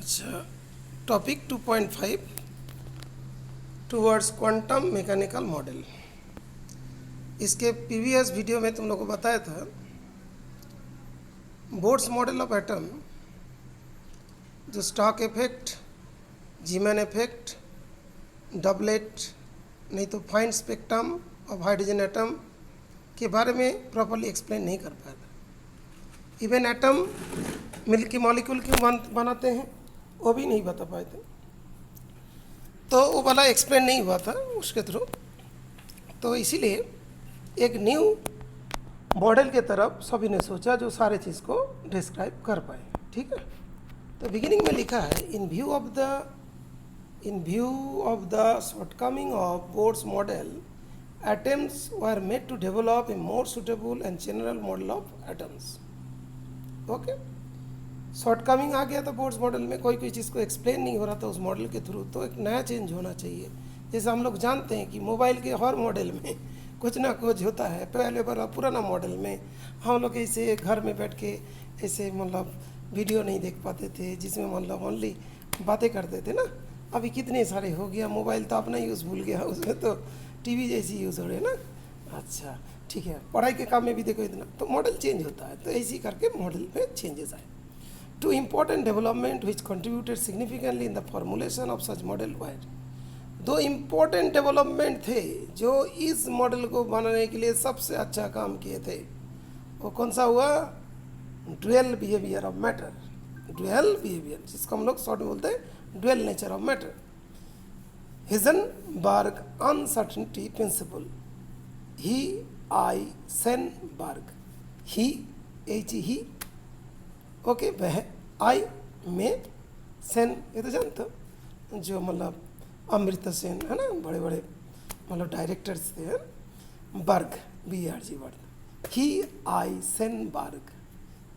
अच्छा, topic 2.5 towards quantum mechanical model. इसके previous video में तुम लोगों को बताया था बोर्ड्स मॉडल ऑफ एटम, जो stock effect, Zeeman effect, doublet, नहीं तो fine spectrum of hydrogen atom के बारे में प्रॉपरली एक्सप्लेन नहीं कर पाया था। इवन एटम मिल्क की मॉलिक्यूल क्यों बनाते हैं वो भी नहीं बता पाए थे, तो वो वाला एक्सप्लेन नहीं हुआ था उसके थ्रू। तो इसीलिए एक न्यू मॉडल के तरफ सभी ने सोचा जो सारे चीज़ को डिस्क्राइब कर पाए। ठीक है, तो बिगिनिंग में लिखा है इन view of the shortcoming of boards model, attempts were made to develop a more suitable and general model of atoms. Okay, shortcoming आ गया था बोर्ड्स मॉडल में, कोई चीज़ को एक्सप्लेन नहीं हो रहा था उस मॉडल के थ्रू, तो एक नया चेंज होना चाहिए। जैसे हम लोग जानते हैं कि मोबाइल के हर मॉडल में कुछ ना कुछ होता है। पहले बार पुराना मॉडल में हम लोग ऐसे घर में बैठ के ऐसे मतलब वीडियो नहीं देख पाते थे, जिसमें मतलब ओनली बातें करते थे ना। अभी कितने सारे हो गया, मोबाइल तो अपना यूज़ भूल गया, उसमें तो टीवी जैसी यूज़ हो रहे हैं ना। अच्छा ठीक है, पढ़ाई के काम में भी देखो इतना, तो मॉडल चेंज होता है, तो ऐसे करके मॉडल में चेंजेस आए। Two important development which contributed significantly in the formulation of such model were. दो इम्पोर्टेंट डेवलपमेंट थे जो इस मॉडल को बनाने के लिए सबसे अच्छा काम किए थे। वो कौन सा हुआ? Dual behaviour of matter. Dual behaviour, जिसको हम लोग शॉर्ट में बोलते हैं dual nature of matter. Heisenberg uncertainty principle, Heisenberg, he okay, वह आई में सेन, ये तो जानते हो, जो मतलब अमृता सेन है ना, बड़े बड़े मतलब डायरेक्टर्स थे। Berg, BRG word, Heisenberg,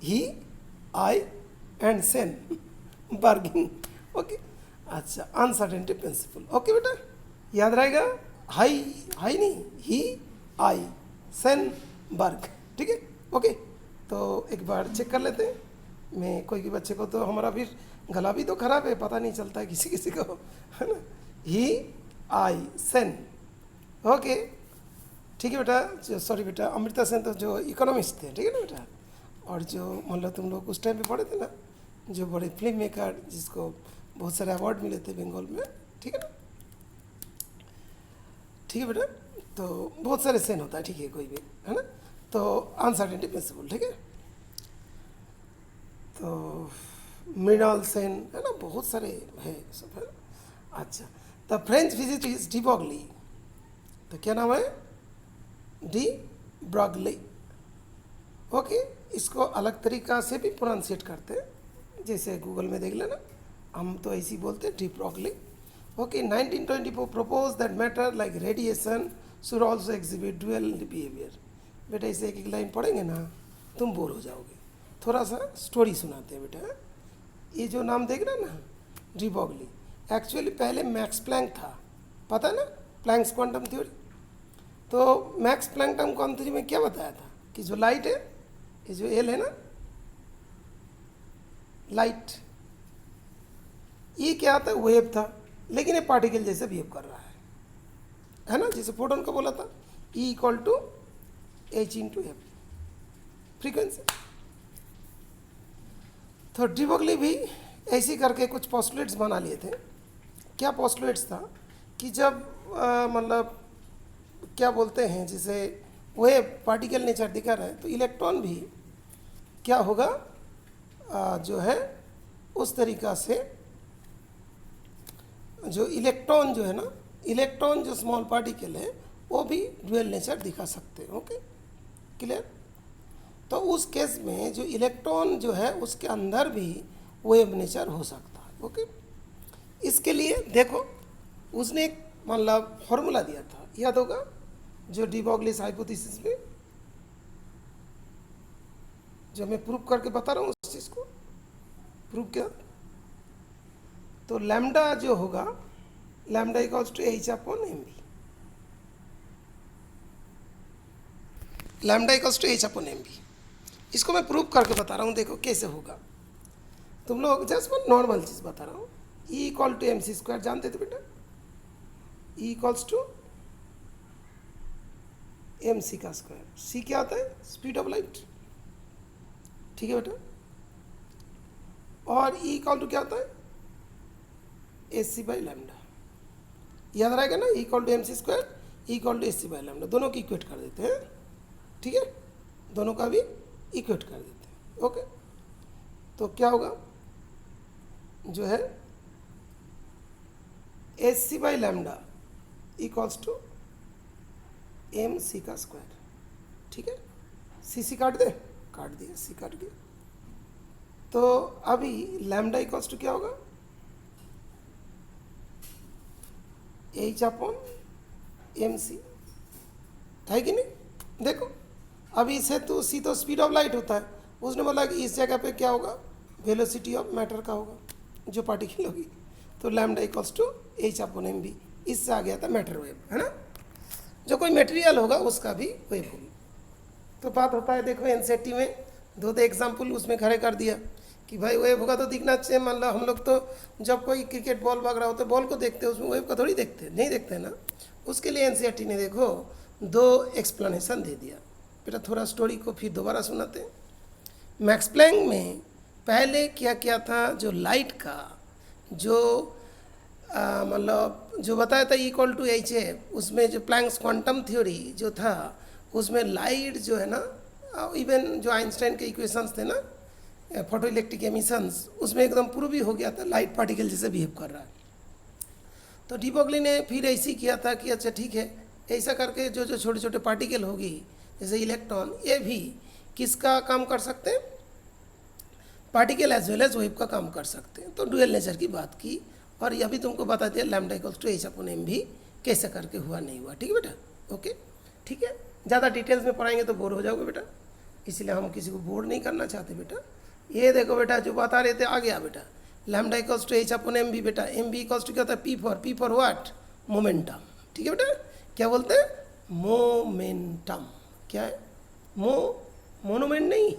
Heisenberg. Okay, अच्छा, अनसर्टेनिटी प्रिंसिपल। ओके बेटा, याद रहेगा। हाई हाई नहीं, ही आई सेन बर्ग। ठीक है, ओके। तो एक बार चेक कर लेते हैं। मैं कोई बच्चे को तो हमारा फिर गला भी तो खराब है, पता नहीं चलता है किसी किसी को, है ना। ही आई सेन, ओके ठीक है बेटा। जो सॉरी बेटा, अमृता सेन तो जो इकोनॉमिस्ट थे, ठीक है ना बेटा। और जो मतलब तुम लोग उस टाइम पे पढ़े थे ना, जो बड़े फिल्म मेकर, जिसको बहुत सारे अवार्ड मिले थे बंगाल में, ठीक है ना। ठीक है बेटा, तो बहुत सारे सेन होता है, ठीक है, कोई भी, है ना। तो अनसर्टेनिटी प्रिंसिपल, ठीक है। तो मृणाल सेन, है ना, बहुत सारे है सब, है। अच्छा, the French physicist de Broglie, तो क्या नाम है? De Broglie. ओके, इसको अलग तरीका से भी प्रोनाउंसिएट करते हैं, जैसे गूगल में देख लेना, हम तो ऐसे ही बोलते हैं de Broglie. Okay, 1924 propose that matter like radiation should also exhibit dual behaviour. बेटा इसे एक एक लाइन पढ़ेंगे ना तुम बोर हो जाओगे। थोड़ा सा स्टोरी सुनाते हैं बेटा। ये जो नाम देख रहे हैं ना, डी ब्रॉगली, एक्चुअली पहले मैक्स प्लैंक था, पता है ना, प्लैंक्स क्वांटम थ्योरी। तो मैक्स प्लैंक क्वांटम थ्योरी में क्या बताया था कि जो लाइट है, ये जो एल है ना, लाइट, ये क्या था? वेव था, लेकिन ये पार्टिकल जैसे बिहेव कर रहा है ना। जैसे फोटोन को बोला था E equal to H into F, frequency. तो डी ब्रॉगली भी ऐसे करके कुछ पोस्टुलेट्स बना लिए थे। क्या पोस्टुलेट्स था कि जब मतलब क्या बोलते हैं, जैसे वेव पार्टिकल नेचर दिखा रहा है, तो इलेक्ट्रॉन भी क्या होगा, जो है उस तरीका से, जो इलेक्ट्रॉन जो है ना, इलेक्ट्रॉन जो स्मॉल पार्टिकल है, वो भी ड्यूअल नेचर दिखा सकते हैं। Okay, clear. तो उस केस में जो इलेक्ट्रॉन जो है उसके अंदर भी वेव नेचर हो सकता है। ओके, इसके लिए देखो उसने एक मतलब फॉर्मूला दिया था, याद होगा, जो डी ब्रॉगली हाइपोथेसिस में, जो मैं प्रूव करके बता रहा हूँ उस चीज़ को प्रूव किया। तो लैम्डा जो होगा, lambda equals to H upon MB, lambda equals to H upon MB। इसको मैं प्रूव करके बता रहा हूँ, देखो कैसे होगा। तुम लोग जस्ट मैं नॉर्मल चीज़ बता रहा हूँ। E equal to M C square जानते थे बेटा, E equals to M C का स्क्वायर। सी क्या आता है? स्पीड ऑफ लाइट, ठीक है बेटा। और ई इक्वल टू क्या आता है? एस सी बाई लैम्डा, याद रहेगा ना, E equal to M C square, E equal to S C by lambda, दोनों की इक्वेट कर देते हैं, ठीक है, दोनों का भी इक्वेट कर देते हैं। ओके, तो क्या होगा जो है S C by lambda equals to M C का स्क्वायर, ठीक है। सी काट दे, काट दिया, सी काट दिया। तो अभी लैम्डा इक्वल्स टू क्या होगा? एच अपॉन एम सी, है कि नहीं? देखो अभी इसे तो सी तो स्पीड ऑफ लाइट होता है, उसने बोला कि इस जगह पे क्या होगा? वेलोसिटी ऑफ मैटर का होगा, जो पार्टिकल होगी। तो lambda equals to H upon M B, इससे आ गया था मैटर वेव, है ना। जो कोई मटेरियल होगा उसका भी वेव होगी। तो बात होता है, देखो एनसीईआरटी में दो एग्जाम्पल उसमें खड़े कर दिया कि भाई वेव होगा तो दिखना चाहिए। मान लो हम लोग तो जब कोई क्रिकेट बॉल भाग रहा होता है, बॉल को देखते हैं, उसमें वेव का थोड़ी देखते हैं, नहीं देखते हैं ना। उसके लिए एनसीईआरटी ने देखो दो एक्सप्लेनेशन दे दिया। बेटा थोड़ा स्टोरी को फिर दोबारा सुनाते हैं। मैक्स प्लैंक में पहले क्या क्या था, जो लाइट का जो मतलब जो बताया था इक्वल टू एच है, उसमें जो प्लैंक्स क्वांटम थ्योरी जो था उसमें लाइट जो है ना, इवन जो आइंस्टाइन के इक्वेशंस थे ना, फोटो इलेक्ट्रिक एमिशंस, उसमें एकदम प्रूव भी हो गया था लाइट पार्टिकल जैसे बिहेव कर रहा है। तो डी ब्रोगली ने फिर ऐसे ही किया था कि अच्छा ठीक है, ऐसा करके जो जो छोटे छोटे पार्टिकल होगी जैसे इलेक्ट्रॉन, ये भी किसका काम कर सकते हैं? Particle as well as wave का काम कर सकते हैं। तो डुअल नेचर की बात की, और यह भी तुमको बता दिया lambda equals to H upon M भी कैसे करके हुआ नहीं हुआ, ठीक है बेटा। ओके, ठीक है, ज़्यादा डिटेल्स में पढ़ाएंगे तो बोर हो जाओगे बेटा, इसलिए हम किसी को बोर नहीं करना चाहते बेटा। ये देखो बेटा जो बता रहे थे आ गया बेटा, lambda equals to H upon M भी बेटा, एम बी इक्वल्स टू क्या होता है? P for what? मोमेंटम, ठीक है बेटा। क्या बोलते हैं? मोमेंटम। क्या है? मोनूमेंट नहीं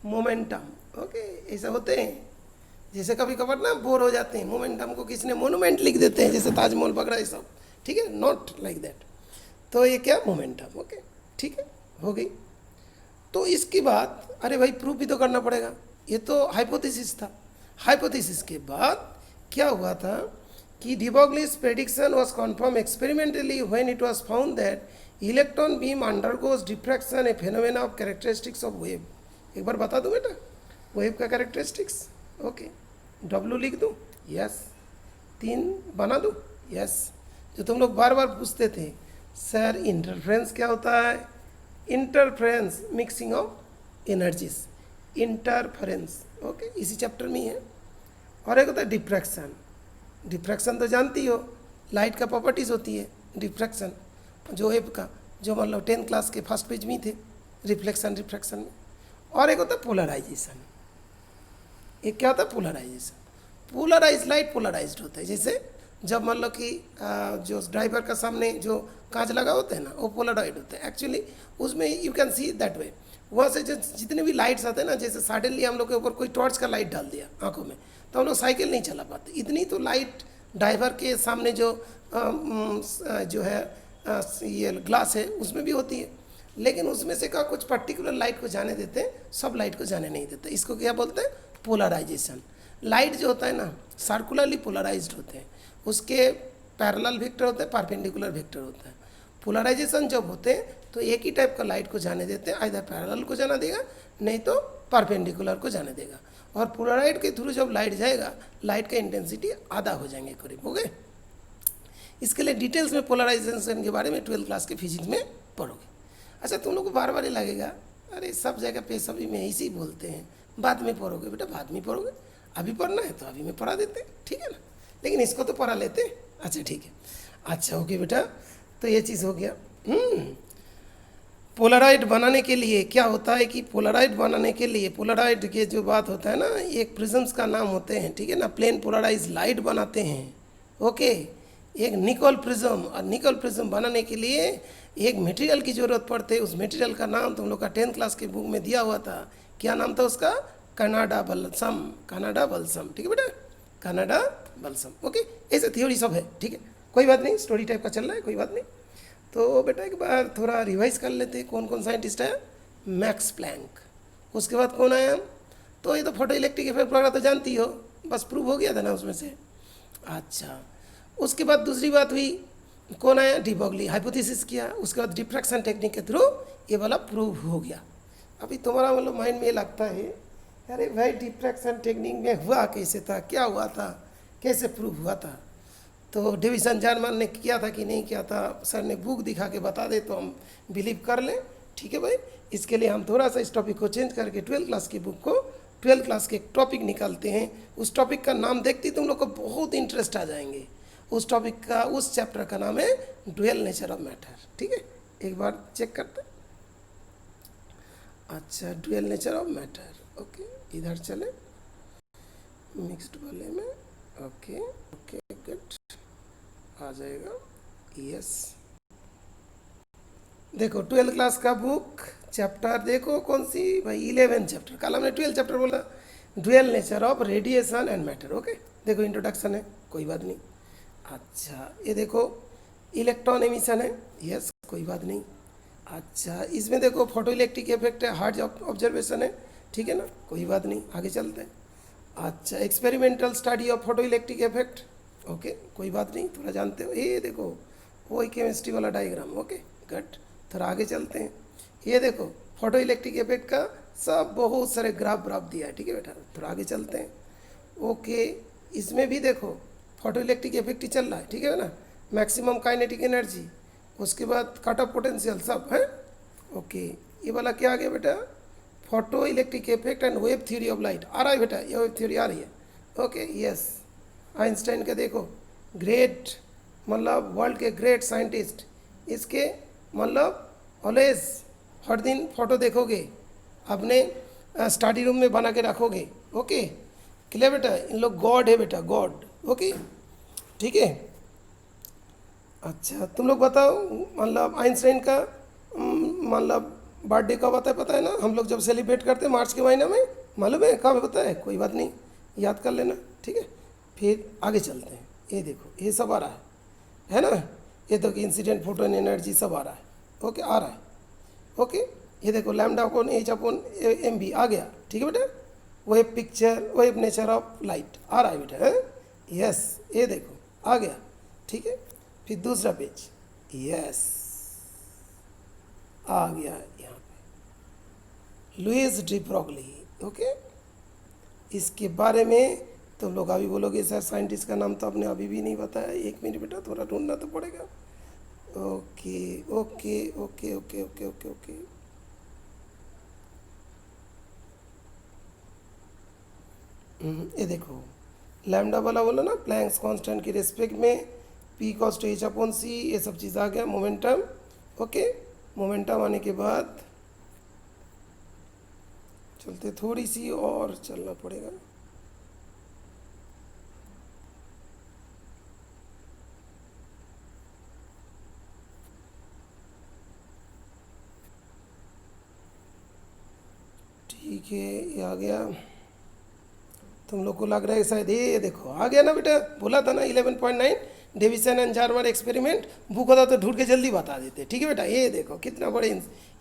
मोमेंटम। ओके, ऐसा होते हैं। जैसे कभी कभार ना बोर हो जाते हैं, मोमेंटम को किसने मोनूमेंट लिख देते हैं, जैसे ताजमहल वगैरह ये सब, ठीक है, नॉट लाइक दैट। तो ये क्या? मोमेंटम। ओके, ठीक है, हो गई। तो इसके बाद अरे भाई प्रूफ भी तो करना पड़ेगा, ये तो हाइपोथेसिस था। हाइपोथेसिस के बाद क्या हुआ था कि D ब्रोगली's prediction was confirmed experimentally when it was found that electron beam undergoes diffraction, a phenomena of characteristics of wave। एक बार बता दूं बेटा वेव का कैरेक्टरिस्टिक्स। ओके, डब्लू लिख दूं? यस। 3 बना दूं? यस। जो तुम लोग बार बार पूछते थे सर इंटरफ्रेंस क्या होता है? Interference mixing of energies, interference. Okay, इसी चैप्टर में ही है। और एक होता है डिफ्रैक्शन। डिफ्रैक्शन तो जानती हो, लाइट का प्रॉपर्टीज होती है डिफ्रैक्शन, जो वेव का, जो मतलब 10th क्लास के फर्स्ट पेज में थे, रिफ्लेक्शन रिफ्रैक्शन में। और एक होता है पोलराइजेशन। एक क्या होता है? पोलराइजेशन। पोलराइज लाइट पोलराइज्ड होता है, जैसे जब मान लो कि जो ड्राइवर का सामने जो कांच लगा होता है ना, वो पोलराइड होता है एक्चुअली, उसमें you can see that way. वहाँ से जो जितने भी लाइट्स आते हैं ना, जैसे सडनली हम लोग के ऊपर कोई टॉर्च का लाइट डाल दिया आंखों में, तो हम लोग साइकिल नहीं चला पाते। इतनी तो लाइट ड्राइवर के सामने जो है ये ग्लास है उसमें भी होती है, लेकिन उसमें से का कुछ पर्टिकुलर लाइट को जाने देते हैं, सब लाइट को जाने नहीं देते। इसको क्या बोलते हैं? पोलराइजेशन। लाइट जो होता है ना सर्कुलरली पोलराइज्ड होते हैं, उसके पैरेलल वेक्टर होते हैं, परपेंडिकुलर वेक्टर होता है। पोलराइजेशन जब होते हैं तो एक ही टाइप का लाइट को जाने देते हैं, आइदर पैरेलल को जाना देगा नहीं तो परपेंडिकुलर को जाने देगा। और पोलराइड के थ्रू जब लाइट जाएगा, लाइट का इंटेंसिटी आधा हो जाएंगे करीब, हो गए। इसके लिए डिटेल्स में पोलराइजेशन के बारे में 12th क्लास के फिजिक्स में पढ़ोगे। अच्छा, तुम लोग को बार बार ही लगेगा अरे सब जगह पे सभी में ऐसे ही बोलते हैं, बाद में पढ़ोगे बेटा, बाद में पढ़ोगे। अभी पढ़ना है तो अभी में पढ़ा देते, ठीक है ना, लेकिन इसको तो पढ़ा लेते। अच्छा ठीक है, अच्छा ओके बेटा, तो ये चीज़ हो गया। पोलराइड बनाने के लिए क्या होता है कि पोलराइड बनाने के लिए, पोलराइड के जो बात होता है ना, एक प्रिज्म्स का नाम होते हैं, ठीक है ना, प्लेन पोलराइज लाइट बनाते हैं। ओके, एक निकल प्रिज्म, और निकल प्रिज्म बनाने के लिए एक मटेरियल की ज़रूरत पड़ती है। उस मटेरियल का नाम तुम लोग का 10th क्लास के बुक में दिया हुआ था, क्या नाम था उसका? कनाडा बल्सम, ठीक है बेटा, कनाडा बल्सम। ओके, ऐसे थ्योरी सब है, ठीक है, कोई बात नहीं, स्टोरी टाइप का चल रहा है, कोई बात नहीं। तो बेटा एक बार थोड़ा रिवाइज कर लेते हैं, कौन कौन साइंटिस्ट है। मैक्स प्लैंक, उसके बाद कौन आया, तो ये तो फोटो इलेक्ट्रिक इफेक्ट वगैरह तो जानती हो, बस प्रूव हो गया था ना उसमें से। अच्छा, उसके बाद दूसरी बात हुई, कौन आया, डी ब्रोगली, हाइपोथेसिस किया, उसके बाद डिफ्रैक्शन टेक्निक के थ्रू ये वाला प्रूव हो गया। अभी तुम्हारा मतलब माइंड में ये लगता है, अरे भाई डिफ्रैक्शन टेक्निक में हुआ कैसे था, क्या हुआ था, कैसे प्रूव हुआ था, तो डेविसन जार्मन ने किया था कि नहीं किया था, सर ने बुक दिखा के बता दे तो हम बिलीव कर लें, ठीक है भाई। इसके लिए हम थोड़ा सा इस टॉपिक को चेंज करके 12th क्लास की बुक को, 12th क्लास के एक टॉपिक निकालते हैं, उस टॉपिक का नाम देखते ही तुम लोग को बहुत इंटरेस्ट आ जाएंगे। उस टॉपिक का, उस चैप्टर का नाम है ड्यूअल नेचर ऑफ मैटर, ठीक है, एक बार चेक करते हैं। अच्छा, dual nature of matter, okay, इधर चले मिक्स्ड वाले में, ओके ओके गुड, आ जाएगा, यस। देखो 12th क्लास का बुक चैप्टर देखो कौन सी भाई, 11th चैप्टर, कल हमने 12th चैप्टर बोला, dual nature of radiation and matter. Okay, देखो इंट्रोडक्शन है, कोई बात नहीं। अच्छा, ये देखो इलेक्ट्रॉन एमिशन है, यस, कोई बात नहीं। अच्छा, इसमें देखो फोटो इलेक्ट्रिक इफेक्ट है, हार्ड ऑब्जर्वेशन है, ठीक है ना, कोई बात नहीं, आगे चलते हैं। अच्छा, experimental study of photo electric effect, okay, कोई बात नहीं, थोड़ा जानते हो। ये देखो वही केमिस्ट्री वाला डायग्राम, ओके गुड, थोड़ा आगे चलते हैं। ये देखो फोटो इलेक्ट्रिक इफेक्ट का सब बहुत सारे ग्राफ दिया है, ठीक है बेटा, थोड़ा आगे चलते हैं। ओके, इसमें भी देखो फोटो इलेक्ट्रिक इफेक्ट ही चल रहा है, ठीक है ना, मैक्सिमम काइनेटिक एनर्जी, उसके बाद कट ऑफ पोटेंशियल सब है। ओके, ये वाला क्या आ गया बेटा, photoelectric effect and wave theory of light, आ रहा है बेटा, ये वेव थ्योरी आ रही है। ओके, यस, आइंस्टाइन के देखो ग्रेट, मतलब वर्ल्ड के ग्रेट साइंटिस्ट, इसके मतलब ऑलवेज हर दिन फोटो देखोगे, अपने स्टडी रूम में बना के रखोगे। ओके, क्लियर बेटा, इन लोग गॉड है बेटा, गॉड। ओके, ठीक है। अच्छा, तुम लोग बताओ, मतलब आइंस्टाइन का मतलब बर्थडे कब आता है पता है ना, हम लोग जब सेलिब्रेट करते हैं मार्च के महीने में, मालूम है कब होता है, कोई बात नहीं, याद कर लेना, ठीक है। फिर आगे चलते हैं, ये देखो ये सब आ रहा है ना, ये तो इंसिडेंट फोटोन एनर्जी सब आ रहा है, ओके, आ रहा है। ओके, ये देखो lambda upon H upon M V आ गया, ठीक है बेटा, wave picture, wave nature of light आ रहा है बेटा, है यस, ये देखो आ गया, ठीक है। फिर दूसरा पेज, यस, आ गया यहाँ पे लुईस डी ब्रोगली। ओके, इसके बारे में तुम लोग अभी बोलोगे सर साइंटिस्ट का नाम तो आपने अभी भी नहीं बताया, एक मिनट बेटा थोड़ा ढूंढना तो पड़ेगा। Okay okay okay okay okay okay okay, ये देखो लैम्डा वाला बोला ना, प्लैंक्स कांस्टेंट की रिस्पेक्ट में P cos two H upon C, ये सब चीज़ आ गया। मोमेंटम, ओके, मोमेंटम आने के बाद चलते, थोड़ी सी और चलना पड़ेगा। ठीक है, ये आ गया। तुम लोग को लग रहा है शायद ये देखो आ गया ना बेटा, बोला था ना 11.9 डेविसन एंड जार्मर एक्सपेरिमेंट, बुक होता तो ढूंढ के जल्दी बता देते, ठीक है बेटा। ये देखो कितना बड़े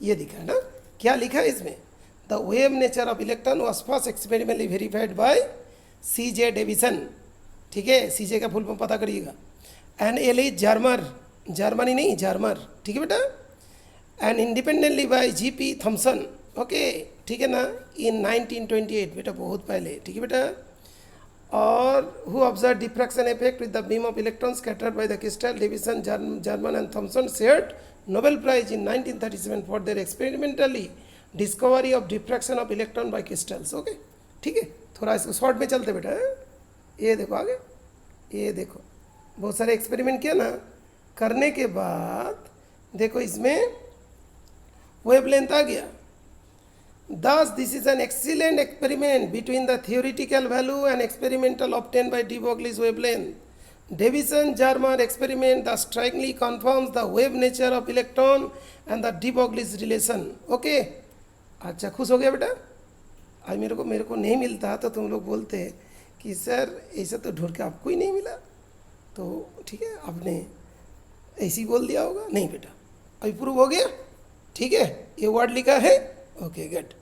ये दिखा है ना, क्या लिखा है इसमें, the wave nature of electron was first experimentally verified by C.J. Davisson, ठीक है, C.J. का फुल फॉर्म पता करिएगा, एंड L.H. जार्मर, जर्मनी नहीं जार्मर, ठीक है बेटा, and independently by G.P. Thomson, okay, ठीक है ना, इन 1928, बेटा बहुत पहले, ठीक है बेटा। और who observe diffraction effect with the beam of electron scattered by the crystal, Davisson, Germer and Thomson shared Nobel prize in 1937 for their experimentally discovery of diffraction of electron by crystals. Okay, ठीक है, थोड़ा इसको short में चलते बेटा, ये देखो आगे, ये देखो बहुत सारे एक्सपेरिमेंट किया ना, करने के बाद देखो इसमें वेवलेंथ आ गया। Thus, this is an excellent experiment between the theoretical value and experimental obtained by de Broglie's wavelength. Davison-Germer experiment thus strikingly confirms the wave nature of electron and the de Broglie's relation. Okay? अच्छा, खुश हो गया बेटा? आज मेरे को नहीं मिलता तो तुम लोग बोलते कि सर ऐसा तो ढूंढ के आपको ही नहीं मिला, तो ठीक है आपने ऐसे ही बोल दिया होगा। नहीं बेटा, अभी प्रूव हो गया, ठीक है, ये वर्ड लिखा है, ओके गुड।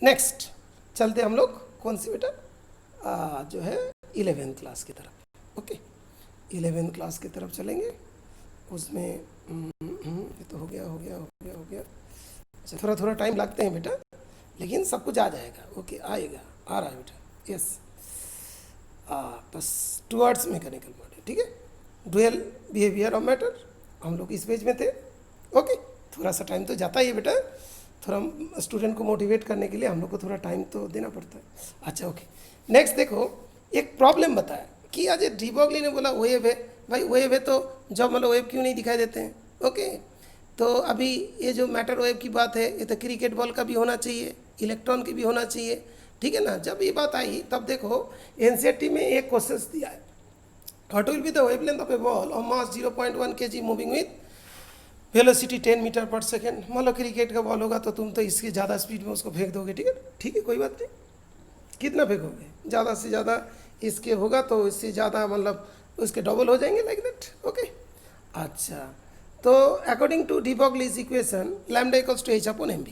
नेक्स्ट चलते हम लोग कौन सी बेटा, जो है 11th क्लास की तरफ। ओके 11th क्लास की तरफ चलेंगे, उसमें ये तो हो गया। अच्छा थोड़ा टाइम लगते हैं बेटा, लेकिन सब कुछ आ जाएगा। ओके आएगा, आ रहा है बेटा, यस। बस टुवर्ड्स मैकेनिकल मॉडल, ठीक है, डुअल बिहेवियर ऑफ मैटर, हम लोग इस पेज में थे। ओके थोड़ा सा टाइम तो जाता ही है बेटा, थोड़ा स्टूडेंट को मोटिवेट करने के लिए हम लोग को थोड़ा टाइम तो देना पड़ता है। अच्छा ओके नेक्स्ट देखो, एक प्रॉब्लम बताया कि आज डीबॉगली ने बोला वेव है, भाई वेव है तो जब मतलब वेव क्यों नहीं दिखाई देते हैं। ओके तो अभी ये जो मैटर वेव की बात है, ये तो क्रिकेट बॉल का भी होना चाहिए, इलेक्ट्रॉन की भी होना चाहिए, ठीक है ना। जब ये बात आई तब देखो एनसीईआरटी में एक क्वेश्चन दिया है, what will be the wavelength of a ball of mass 0.1 kg moving with velocity 10 metre पर सेकेंड। मान लो क्रिकेट का बॉल होगा तो तुम तो इसके ज़्यादा स्पीड में उसको फेंक दोगे, ठीक है कोई बात नहीं, कितना फेंकोगे, ज़्यादा से ज़्यादा इसके होगा तो इससे ज़्यादा मतलब उसके डबल हो जाएंगे, लाइक दैट। ओके अच्छा तो according to de Broglie's equation lambda equals to h upon mv,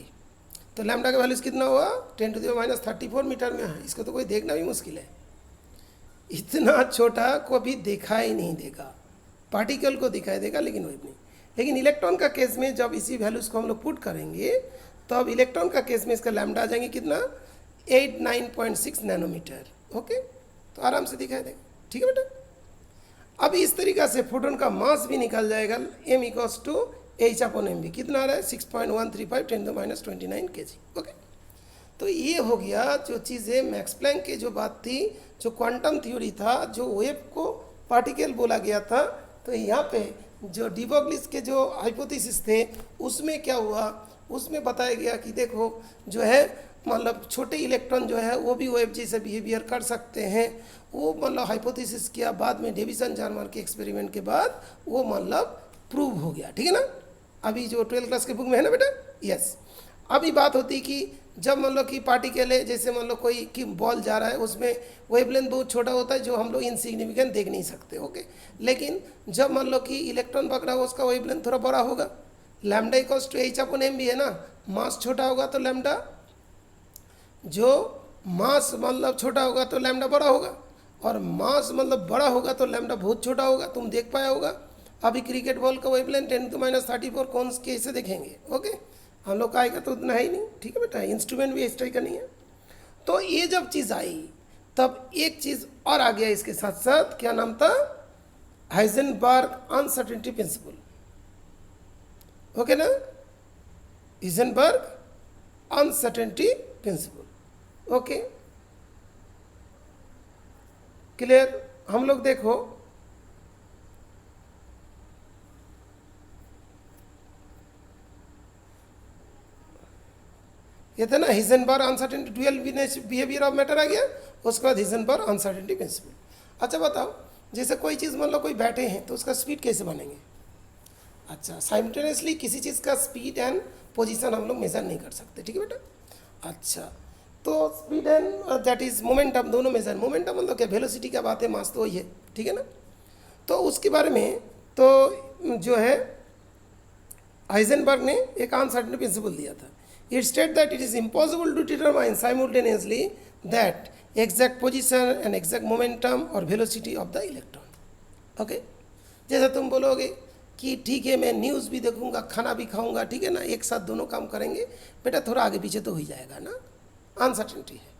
तो लैम्डा का वैल्यूज कितना हुआ 10⁻34 मीटर में है। इसको तो कोई देखना भी मुश्किल है, इतना छोटा को भी देखा ही नहीं देगा, पार्टिकल को दिखाई देगा लेकिन वेव नहीं। लेकिन इलेक्ट्रॉन का केस में जब इसी वैल्यूज़ को हम लोग पुट करेंगे तो अब इलेक्ट्रॉन का केस में इसका लैम्डा आ जाएंगे कितना 89.6 नैनोमीटर। ओके तो आराम से दिखाई देगा, ठीक है बेटा। अब इस तरीक़ा से फोटोन का मास भी निकल जाएगा, m equals to h upon mv, कितना आ रहा है 6.135 10⁻29 kg। ओके तो ये हो गया जो चीज़ें मैक्स प्लैंक की जो बात थी, जो क्वांटम थ्योरी था, जो वेव को पार्टिकल बोला गया था। तो यहाँ पे जो डीबॉगलीज के जो हाइपोथेसिस थे उसमें क्या हुआ, उसमें बताया गया कि देखो जो है मतलब छोटे इलेक्ट्रॉन जो है वो भी वेव जैसे बिहेवियर कर सकते हैं। वो मतलब हाइपोथेसिस किया, बाद में डेविसन जार्मर के एक्सपेरिमेंट के बाद वो मतलब प्रूव हो गया, ठीक है ना। अभी जो 12th क्लास के बुक में है ना बेटा, यस। अभी बात होती कि जब मान लो कि पार्टिकल है, जैसे मान लो कोई कि बॉल जा रहा है, उसमें वेवलेंथ बहुत छोटा होता है जो हम लोग इनसिग्निफिकेंट देख नहीं सकते। ओके लेकिन जब मान लो कि इलेक्ट्रॉन पकड़ा हो उसका वेवलेंथ थोड़ा बड़ा होगा, lambda equals to h upon m भी है ना, मास छोटा होगा तो लैम्डा, जो मास मतलब छोटा होगा तो लैम्डा बड़ा होगा, और मास मतलब बड़ा होगा तो लैम्डा बहुत छोटा होगा। तुम देख पाया होगा अभी क्रिकेट बॉल का वेवलेंथ 10⁻34 कौन कैसे देखेंगे। ओके हम लोग का आएगा तो उतना है ही नहीं, ठीक है बेटा, इंस्ट्रूमेंट भी इस टाइप का नहीं है। तो ये जब चीज़ आई तब एक चीज़ और आ गया इसके साथ साथ, क्या नाम था, हाइजेनबर्ग अनसर्टेनिटी प्रिंसिपल। ओके ना, Heisenberg uncertainty principle. Okay clear. हम लोग देखो ये था ना Heisenberg uncertainty dual behaviour of matter आ गया, उसके बाद हाइजेनबर्ग अनसर्टेनिटी प्रिंसिपल। अच्छा बताओ, जैसे कोई चीज़ मान लो कोई बैठे हैं तो उसका स्पीड कैसे बनेंगे। अच्छा साइमल्टेनियसली किसी चीज़ का स्पीड एंड पोजीशन हम लोग मेजर नहीं कर सकते, ठीक है बेटा। अच्छा तो speed and that is momentum, दोनों मेजर, मोमेंटम मतलब क्या, वेलोसिटी क्या बात है, मास तो वही है, ठीक है ना। तो उसके बारे में तो जो है हाइजेनबर्ग ने एक अनसर्टेनिटी प्रिंसिपल दिया था। It states that it is impossible to determine simultaneously that exact position and exact momentum or velocity of the electron. Okay? जैसा तुम बोलोगे कि ठीक है मैं न्यूज़ भी देखूंगा, खाना भी खाऊंगा, ठीक है ना, एक साथ दोनों काम करेंगे, बेटा थोड़ा आगे पीछे तो हो ही जाएगा ना, अनसर्टेनिटी है।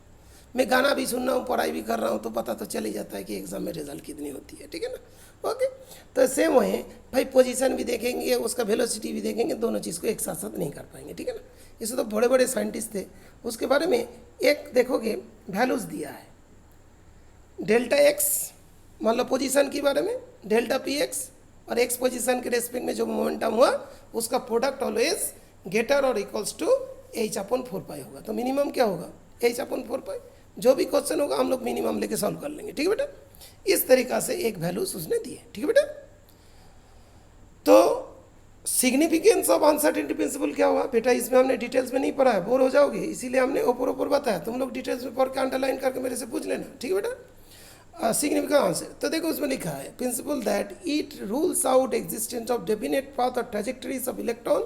मैं गाना भी सुन रहा हूँ, पढ़ाई भी कर रहा हूँ, तो पता तो चल ही जाता है कि एग्ज़ाम में रिजल्ट कितनी होती है, ठीक है ना। ओके तो सेम है भाई, पोजीशन भी देखेंगे, उसका वेलोसिटी भी देखेंगे, दोनों चीज़ को एक साथ साथ नहीं कर पाएंगे, ठीक है ना। इसे तो बड़े बड़े साइंटिस्ट थे, उसके बारे में एक देखोगे वैल्यूज़ दिया है, डेल्टा एक्स मतलब पोजीशन के बारे में, डेल्टा पी एक्स, और एक्स पोजीशन के रेस्पेक्ट में जो मोमेंटम हुआ उसका प्रोडक्ट ऑलवेज ग्रेटर और इक्वल्स टू h अपॉन 4π होगा। तो मिनिमम क्या होगा h अपॉन 4π। जो भी क्वेश्चन होगा हम लोग मिनिमम लेके सॉल्व कर लेंगे, ठीक है बेटा। इस तरीका से एक वैल्यूज उसने दी है, ठीक है बेटा। तो सिग्निफिकेंस ऑफ अनसर्टेनिटी प्रिंसिपल क्या हुआ बेटा, इसमें हमने डिटेल्स में नहीं पढ़ा है, बोर हो जाओगे, इसीलिए हमने ऊपर ऊपर बताया, तुम लोग डिटेल्स में पढ़ के अंडरलाइन करके मेरे से पूछ लेना, ठीक है बेटा। सिग्निफिकेंट आंसर तो देखो उसमें लिखा है principle that it rules out existence of definite path और trajectories of electron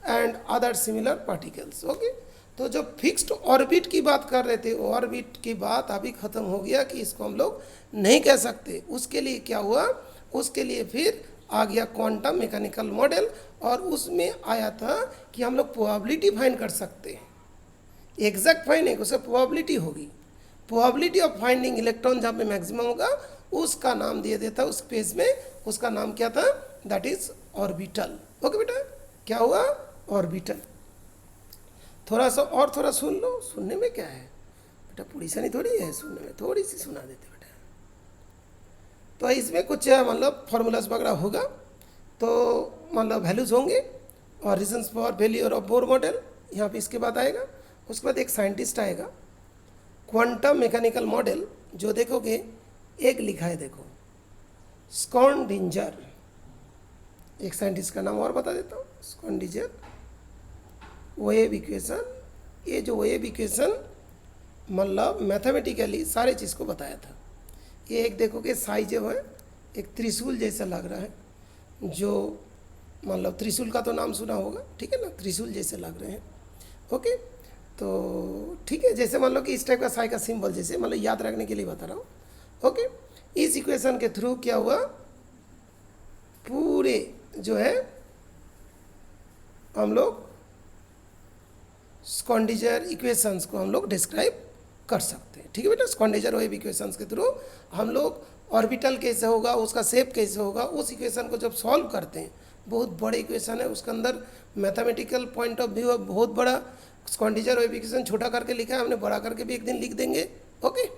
and other similar particles. Okay, तो जो फिक्स्ड ऑर्बिट की बात कर रहे थे, ऑर्बिट की बात अभी ख़त्म हो गया कि इसको हम लोग नहीं कह सकते। उसके लिए क्या हुआ, उसके लिए फिर आ गया क्वांटम मैकेनिकल मॉडल, और उसमें आया था कि हम लोग प्रोबेबिलिटी फाइंड कर सकते हैं, एग्जैक्ट फाइंडिंग उससे प्रोबेबिलिटी होगी, प्रोबेबिलिटी ऑफ फाइंडिंग इलेक्ट्रॉन जहाँ पे मैक्सिमम होगा उसका नाम दिए देता उस पेज में, उसका नाम क्या था, दैट इज ऑर्बिटल। ओके बेटा, क्या हुआ, ऑर्बिटल। थोड़ा सा और थोड़ा सुन लो, सुनने में क्या है बेटा, पूरी सनी थोड़ी है सुनने में, थोड़ी सी सुना देते बेटा। तो इसमें कुछ मतलब फार्मूलाज वगैरह होगा, तो मतलब वैल्यूज होंगे और reasons for failure of Bohr model यहाँ पे इसके बाद आएगा। उसके बाद एक साइंटिस्ट आएगा, क्वांटम मैकेनिकल मॉडल, जो देखोगे एक लिखा है देखो, स्कॉन्डिंजर, एक साइंटिस्ट का नाम और बता देता हूँ, स्कॉन्डिंजर वेव इक्वेशन। ये जो वेव इक्वेशन मतलब मैथमेटिकली सारे चीज़ को बताया था। ये एक देखोगे साइज है एक त्रिशूल जैसा लग रहा है, जो मतलब त्रिशूल का तो नाम सुना होगा, ठीक है ना, त्रिशूल जैसे लग रहे हैं। ओके, तो ठीक है, जैसे मान लो कि इस टाइप का साई का सिंबल, जैसे मतलब याद रखने के लिए बता रहा हूँ। ओके, इस इक्वेशन के थ्रू क्या हुआ, पूरे जो है हम लोग स्कॉन्डिंजर इक्वेशंस को हम लोग डिस्क्राइब कर सकते हैं, ठीक है बेटा। स्कॉन्डिंजर वेव इक्वेशंस के थ्रू हम लोग ऑर्बिटल कैसे होगा, उसका शेप कैसे होगा, उस इक्वेशन को जब सॉल्व करते हैं, बहुत बड़े इक्वेशन है, उसके अंदर मैथमेटिकल पॉइंट ऑफ व्यू बहुत बड़ा। स्कॉन्डिंजर वेव इक्वेशन छोटा करके लिखा है हमने, बड़ा करके भी एक दिन लिख देंगे। ओके,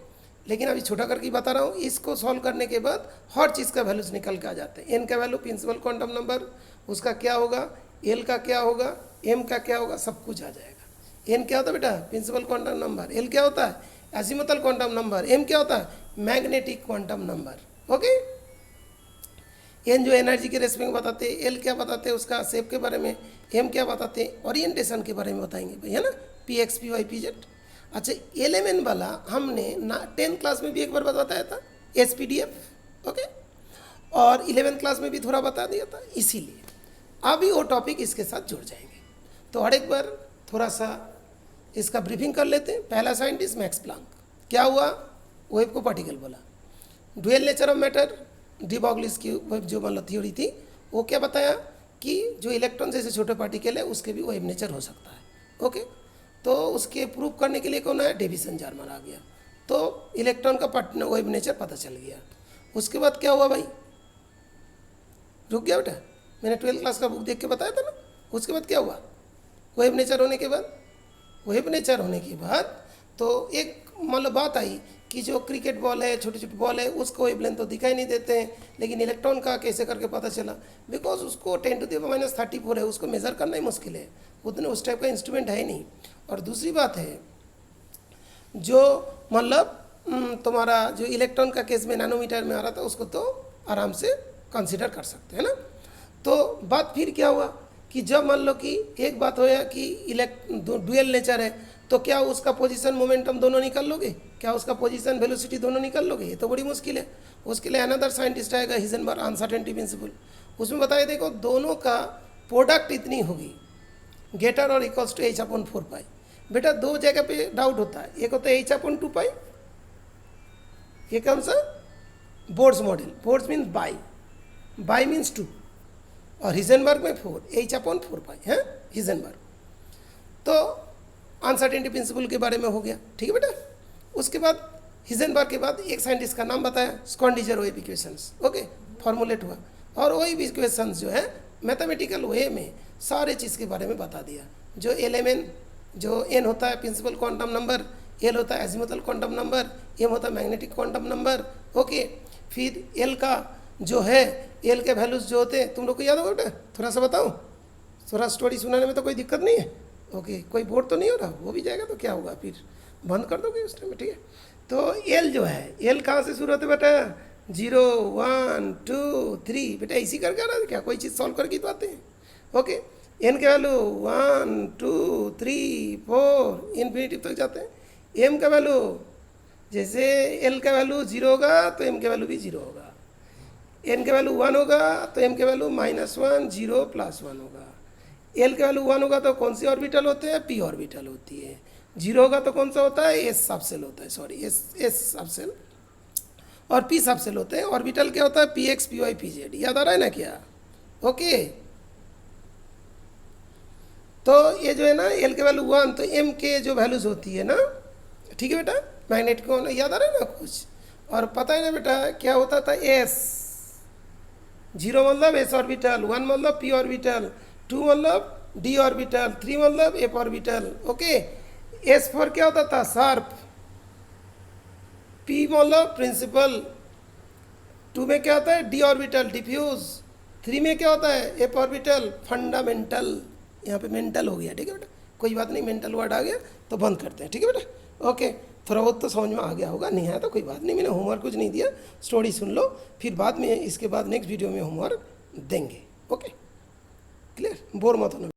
लेकिन अभी छोटा करके बता रहा हूँ। इसको सॉल्व करने के बाद हर चीज़ का वैल्यूज निकल के आ जाते हैं। एन का वैल्यू प्रिंसिपल क्वांटम नंबर उसका क्या होगा, एल का क्या होगा, एम का क्या होगा, सब कुछ आ जाएगा। एन क्या होता है बेटा, प्रिंसिपल क्वांटम नंबर। एल क्या होता है, एजिमुथल क्वांटम नंबर। एम क्या होता है, magnetic quantum number. Okay, N जो एनर्जी के रेस्पेक्ट में बताते हैं, एल क्या बताते हैं उसका शेप के बारे में, एम क्या बताते हैं ओरिएंटेशन के बारे में बताएंगे भाई, है ना, P X P Y P Z. अच्छा, एलेमेंट वाला हमने 10th क्लास में भी एक बार बताया था, S P D F. Okay, और 11th क्लास में भी थोड़ा बता दिया था, इसीलिए अभी वो टॉपिक इसके साथ जुड़ जाएंगे। तो हर एक बार थोड़ा सा इसका ब्रीफिंग कर लेते हैं। पहला साइंटिस्ट मैक्स प्लांक, क्या हुआ, वेव को पार्टिकल बोला। Dual nature of matter, de Broglie's की वेव जो मतलब थ्योरी थी, वो क्या बताया कि जो इलेक्ट्रॉन जैसे छोटे पार्टिकल है उसके भी वेव नेचर हो सकता है। ओके, तो उसके प्रूव करने के लिए कौन आया, डेविसन जार्मन आ गया, तो इलेक्ट्रॉन का वेव नेचर पता चल गया। उसके बाद क्या हुआ भाई, रुक गया बेटा, मैंने 12th क्लास का बुक देख के बताया था ना। उसके बाद क्या हुआ, वेव नेचर होने के बाद, वेव नेचर होने के बाद तो एक मतलब बात आई कि जो क्रिकेट बॉल है, छोटे छोटे बॉल है, उसको वेवलेंथ तो दिखाई नहीं देते हैं, लेकिन इलेक्ट्रॉन का कैसे करके पता चला, बिकॉज उसको 10⁻34 है, उसको मेज़र करना ही मुश्किल है, उतने उस टाइप का इंस्ट्रूमेंट है ही नहीं। और दूसरी बात है, जो मतलब तुम्हारा जो इलेक्ट्रॉन का केस में नैनोमीटर में आ रहा था, उसको तो आराम से कंसिडर कर सकते हैं ना। तो बात फिर क्या हुआ कि जब मान लो कि एक बात होया कि ड्यूअल नेचर है, तो क्या उसका पोजीशन मोमेंटम दोनों निकाल लोगे, क्या उसका पोजीशन वेलोसिटी दोनों निकाल लोगे, ये तो बड़ी मुश्किल है। उसके लिए अनदर साइंटिस्ट आएगा, हिजनबर्ग अनसर्टेनिटी प्रिंसिपल, उसमें बताया देखो दोनों का प्रोडक्ट इतनी होगी गेटर और इक्वल्स टू h/4 बेटा दो जगह पे डाउट होता है, एक होता है h/2 ये कौन सा, boards model, boards means by means 2, और हिजनबर्ग में 4, h/4 है हिजनबर्ग। तो अनसर्टेनिटी प्रिंसिपल के बारे में हो गया, ठीक है बेटा। उसके बाद हिजनबर्ग के बाद एक साइंटिस्ट का नाम बताया, स्कॉन्डिंजर वेव इक्वेशंस। ओके, फॉर्मुलेट हुआ, और वेव इक्वेशंस जो है मैथमेटिकल वे में सारे चीज़ के बारे में बता दिया। जो एलिमेंट, जो एन होता है प्रिंसिपल क्वांटम नंबर, एल होता है एजिमुथल क्वांटम नंबर, एम होता है मैग्नेटिक क्वांटम नंबर। ओके, फिर एल का जो है, एल के वैल्यूज जो होते हैं तुम लोग को याद होगा बेटा, थोड़ा सा बताऊँ, थोड़ा स्टोरी सुनाने में तो कोई दिक्कत नहीं है। ओके, कोई बोर्ड तो नहीं हो रहा, वो भी जाएगा तो क्या होगा, फिर बंद कर दोगे उस टाइम में, ठीक है। तो एल जो है, एल कहाँ से शुरू होते बेटा, 0 1 2 3 बेटा, इसी करके आ रहा है क्या, कोई चीज़ सॉल्व करके तो आते हैं। ओके, एन के वैल्यू 1 2 3 4 इन्फिनिटिव तक जाते हैं। एम का वैल्यू जैसे एल का वैल्यू 0 होगा तो एम का वैल्यू भी 0 होगा, एन का वैल्यू 1 होगा तो एम का वैल्यू -1 0 +1 होगा। एल का वैल्यू 1 होगा तो कौन सी ऑर्बिटल होते हैं, पी ऑर्बिटल होती है। 0 होगा तो कौन सा होता है, एस सबसेल होता है, सॉरी एस सबसेल, और पी सबसेल होते हैं। ऑर्बिटल क्या होता है, P X P Y P Z, याद आ रहा है ना क्या? ओके, तो ये जो है ना एल के वैल्यू 1, तो एम के जो वैल्यूज होती है ना, ठीक है बेटा, मैग्नेट को याद आ रहा है ना कुछ, और पता है ना बेटा क्या होता था, एस 0 मतलब एस ऑर्बिटल, 1 मतलब पी ऑर्बिटल, 2 मतलब डी ऑर्बिटल, 3 मतलब F orbital. Okay, S for क्या होता था, शार्प, पी मतलब प्रिंसिपल, 2 में क्या होता है, डी ऑर्बिटल डिफ्यूज, 3 में क्या होता है, एफ ऑर्बिटल फंडामेंटल। यहाँ पे मेंटल हो गया, ठीक है बेटा, कोई बात नहीं, मेंटल वर्ड आ गया तो बंद करते हैं, ठीक है बेटा। ओके, थोड़ा बहुत तो समझ में आ गया होगा, नहीं आया तो कोई बात नहीं, मैंने होमवर्क कुछ नहीं दिया, स्टोरी सुन लो, फिर बाद में इसके बाद नेक्स्ट वीडियो में होमवर्क देंगे। ओके, क्लियर, बोर मत होना।